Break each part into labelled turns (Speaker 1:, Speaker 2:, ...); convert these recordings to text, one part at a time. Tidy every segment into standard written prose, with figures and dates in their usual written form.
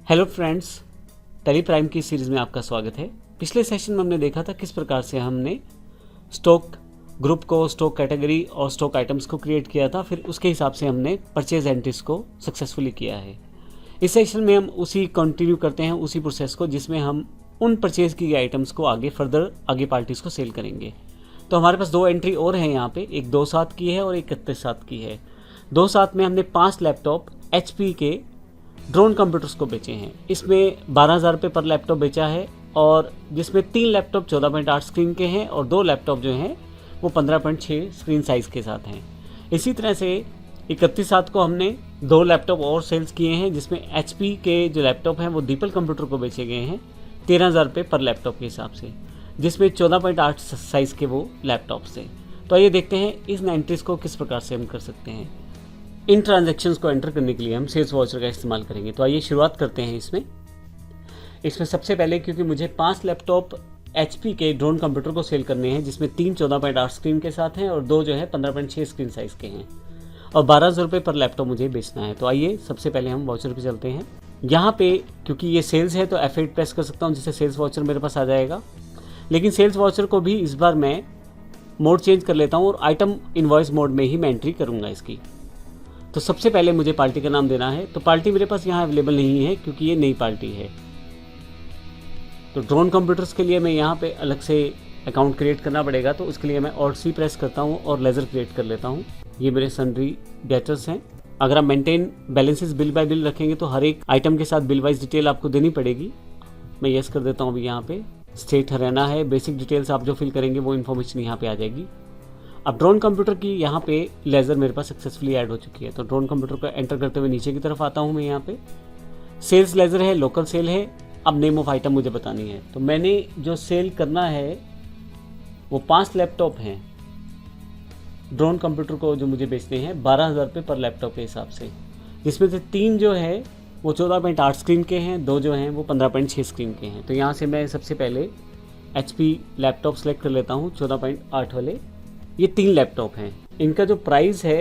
Speaker 1: Hello friends, tally prime की series में आपका स्वागत है। पिछले सेशन में हमने देखा था किस प्रकार से हमने स्टॉक ग्रुप को, स्टॉक कैटेगरी और स्टॉक आइटम्स को क्रिएट किया था, फिर उसके हिसाब से हमने परचेज एंट्रीज को सक्सेसफुली किया है। इस सेशन में हम उसी कंटिन्यू करते हैं उसी प्रोसेस को, जिसमें हम उन परचेज की आइटम्स को आगे पार्टीज़ को सेल करेंगे। तो हमारे पास दो एंट्री और हैं यहाँ पे, एक 2/7 की है और एक 31/7 की है। 2/7 में हमने 5 लैपटॉप HP के ड्रोन कंप्यूटर्स को बेचे हैं। इसमें 12,000 रुपये पर लैपटॉप बेचा है, और जिसमें 3 लैपटॉप 14.8 स्क्रीन के हैं और 2 लैपटॉप जो हैं वो 15.6 स्क्रीन साइज़ के साथ हैं। इसी तरह से 31/7 को हमने 2 लैपटॉप और सेल्स किए हैं, जिसमें HP के जो लैपटॉप हैं वो दीपल कंप्यूटर को बेचे गए हैं 13,000 रुपये पर लैपटॉप के हिसाब से, जिसमें 14.8 साइज़ के वो लैपटॉप्स थे। तो आइए देखते हैं इस एंट्रीज को किस प्रकार से हम कर सकते हैं। इन ट्रांजैक्शंस को एंटर करने के लिए हम सेल्स वाउचर का इस्तेमाल करेंगे। तो आइए शुरुआत करते हैं इसमें सबसे पहले, क्योंकि मुझे 5 लैपटॉप HP के ड्रोन कंप्यूटर को सेल करने हैं, जिसमें 3 14.8 स्क्रीन के साथ हैं और 2 जो है 15.6 स्क्रीन साइज़ के हैं, और 12,000 रुपये पर लैपटॉप मुझे बेचना है। तो आइए सबसे पहले हम वाउचर पे चलते हैं। यहाँ पे क्योंकि ये सेल्स है तो F8 प्रेस कर सकता हूँ, जिससे सेल्स वाउचर मेरे पास आ जाएगा। लेकिन सेल्स वाउचर को भी इस बार मैं मोड चेंज कर लेता हूँ और आइटम इनवॉइस मोड में ही मैं एंट्री करूँगा इसकी। तो सबसे पहले मुझे पार्टी का नाम देना है। तो पार्टी मेरे पास यहाँ अवेलेबल नहीं है क्योंकि ये नई पार्टी है। तो ड्रोन कंप्यूटर्स के लिए मैं यहाँ पे अलग से अकाउंट क्रिएट करना पड़ेगा, तो उसके लिए मैं Alt+C प्रेस करता हूँ और लेज़र क्रिएट कर लेता हूँ। ये मेरे सन्ड्री डेटर्स हैं। अगर आप maintain balances bill bye bill रखेंगे तो हर एक आइटम के साथ बिल वाइज डिटेल आपको देनी पड़ेगी। मैं येस कर देता हूँ। अभी यहाँ पे स्टेट हरियाणा है। बेसिक डिटेल्स आप जो फिल करेंगे वो इन्फॉर्मेशन यहाँ पे आ जाएगी। अब ड्रोन कंप्यूटर की यहाँ पे लेज़र मेरे पास सक्सेसफुली ऐड हो चुकी है। तो ड्रोन कंप्यूटर को एंटर करते हुए नीचे की तरफ आता हूँ मैं। यहाँ पे सेल्स लेज़र है, लोकल सेल है। अब नेम ऑफ आइटम मुझे बतानी है। तो मैंने जो सेल करना है वो 5 लैपटॉप हैं ड्रोन कंप्यूटर को, जो मुझे बेचने हैं 12,000 रुपये पर लैपटॉप के हिसाब से, जिसमें से 3 जो है वो 14.8 स्क्रीन के हैं, 2 जो हैं वो 15.6 स्क्रीन के हैं। तो यहाँ से मैं सबसे पहले HP लैपटॉप सेलेक्ट कर लेता हूँ 14.8 वाले। ये 3 लैपटॉप हैं। इनका जो प्राइस है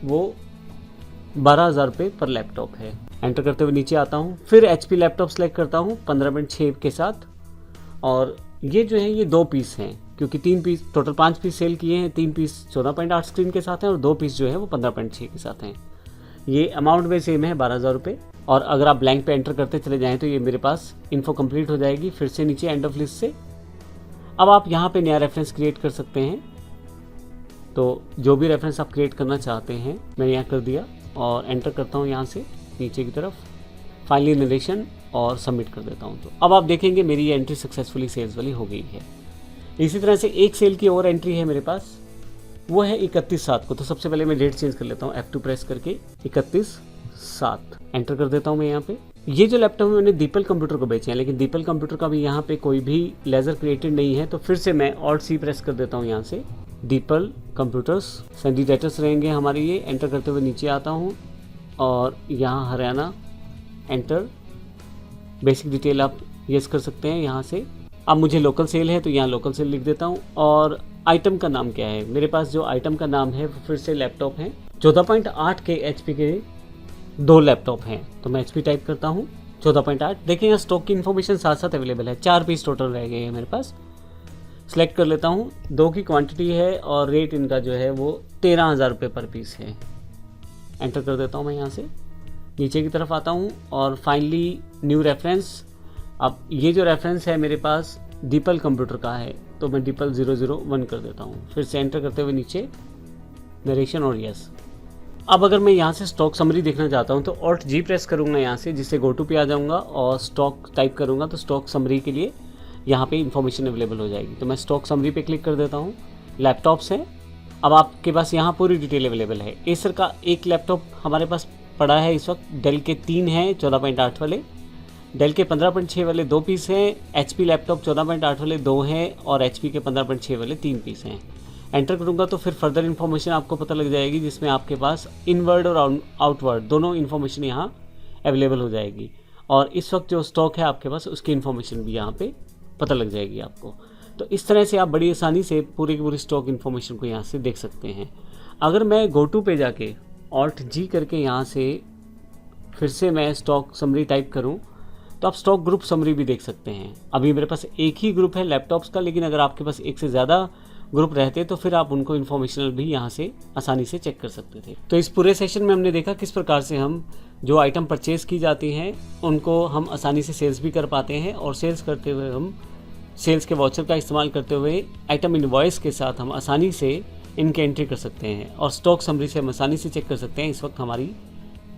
Speaker 1: वो 12,000 रुपये पर लैपटॉप है। एंटर करते हुए नीचे आता हूँ, फिर HP लैपटॉप सेलेक्ट करता हूँ 15.6 के साथ, और ये जो है ये 2 पीस हैं, क्योंकि 3 पीस टोटल 5 पीस सेल किए हैं। 3 पीस 14.8 स्क्रीन के साथ हैं और 2 पीस जो है वो 15.6 के साथ हैं। ये अमाउंट में सेम है 12,000 रुपये। और अगर आप ब्लैंक पे एंटर करते चले जाएँ तो ये मेरे पास इन्फो कंप्लीट हो जाएगी। फिर से नीचे एंड ऑफ लिस्ट से अब आप यहाँ पर नया रेफरेंस क्रिएट कर सकते हैं। तो जो भी रेफरेंस आप क्रिएट करना चाहते हैं मैंने यहाँ कर दिया और एंटर करता हूँ यहाँ से नीचे की तरफ, फाइनली नरेशन, और सबमिट कर देता हूँ। तो अब आप देखेंगे मेरी ये एंट्री सक्सेसफुली सेल्स वाली हो गई है। इसी तरह से एक सेल की और एंट्री है मेरे पास, वो है 31/7 को। तो सबसे पहले मैं डेट चेंज कर लेता हूँ, F2 प्रेस करके 31/7 एंटर कर देता हूँ मैं यहाँ पे। ये जो लैपटॉप मैंने दीपल कंप्यूटर को बेचे हैं, लेकिन दीपल कंप्यूटर का भी यहाँ पे कोई भी लेज़र क्रिएटेड नहीं है। तो फिर से मैं Alt+C प्रेस कर देता हूँ यहाँ से, दीपल कंप्यूटर्स सन्ड्री डेटर्स रहेंगे हमारे ये। एंटर करते हुए नीचे आता हूँ और यहाँ हरियाणा एंटर। बेसिक डिटेल आप यस कर सकते हैं यहाँ से। अब मुझे लोकल सेल है तो यहाँ लोकल सेल लिख देता हूँ। और आइटम का नाम क्या है मेरे पास, जो आइटम का नाम है फिर से लैपटॉप है 14.8 के HP के 2 लैपटॉप हैं। तो मैं HP टाइप करता हूँ 14.8। देखिए यहाँ स्टॉक की इन्फॉर्मेशन साथ साथ अवेलेबल है। 4 पीस टोटल रह गए हैं मेरे पास। सेलेक्ट कर लेता हूँ, 2 की क्वांटिटी है और रेट इनका जो है वो 13,000 रुपये पर पीस है। एंटर कर देता हूँ मैं यहाँ से नीचे की तरफ आता हूँ और फाइनली न्यू रेफरेंस। अब ये जो रेफरेंस है मेरे पास दीपल कंप्यूटर का है, तो मैं दीपल 001 कर देता हूँ। फिर से एंटर करते हुए नीचे नरेशन और यस। अब अगर मैं यहाँ से स्टॉक समरी देखना चाहता हूँ तो Alt+G प्रेस करूँगा यहाँ से, जिससे गो टू पे आ जाऊँगा और स्टॉक टाइप करूँगा तो स्टॉक समरी के लिए यहाँ पे इन्फॉर्मेशन अवेलेबल हो जाएगी। तो मैं स्टॉक समरी पे क्लिक कर देता हूँ। लैपटॉप्स हैं, अब आपके पास यहाँ पूरी डिटेल अवेलेबल है। एसर का एक लैपटॉप हमारे पास पड़ा है इस वक्त। डेल के 3 हैं 14.8 वाले, डेल के 15.6 वाले 2 पीस हैं, HP लैपटॉप 14.8 वाले 2 हैं और HP के 15.6 वाले 3 पीस हैं। एंटर करूँगा तो फिर फर्दर इन्फॉर्मेशन आपको पता लग जाएगी, जिसमें आपके पास इनवर्ड और आउटवर्ड दोनों इन्फॉर्मेशन यहाँ अवेलेबल हो जाएगी। और इस वक्त जो स्टॉक है आपके पास उसकी इन्फॉर्मेशन भी यहाँ पे पता लग जाएगी आपको। तो इस तरह से आप बड़ी आसानी से पूरी की पूरी स्टॉक इन्फॉर्मेशन को यहाँ से देख सकते हैं। अगर मैं गो टू पे जाके Alt+G करके यहाँ से फिर से मैं स्टॉक समरी टाइप करूँ तो आप स्टॉक ग्रुप समरी भी देख सकते हैं। अभी मेरे पास एक ही ग्रुप है लैपटॉप्स का, लेकिन अगर आपके पास एक से ज़्यादा ग्रुप रहते तो फिर आप उनको इन्फॉर्मेशनल भी यहाँ से आसानी से चेक कर सकते थे। तो इस पूरे सेशन में हमने देखा किस प्रकार से हम जो आइटम परचेज़ की जाती हैं उनको हम आसानी से सेल्स भी कर पाते हैं, और सेल्स करते हुए हम सेल्स के वाउचर का इस्तेमाल करते हुए आइटम इनवॉइस के साथ हम आसानी से इनके एंट्री कर सकते हैं, और स्टॉक समरी से हम आसानी से चेक कर सकते हैं इस वक्त हमारी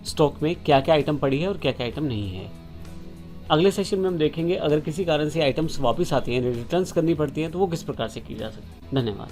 Speaker 1: स्टॉक में क्या क्या आइटम पड़ी है और क्या क्या आइटम नहीं है। अगले सेशन में हम देखेंगे अगर किसी कारण से आइटम्स वापस आती हैं, रिटर्न्स करनी पड़ती हैं, तो वो किस प्रकार से की जा सकती है। धन्यवाद।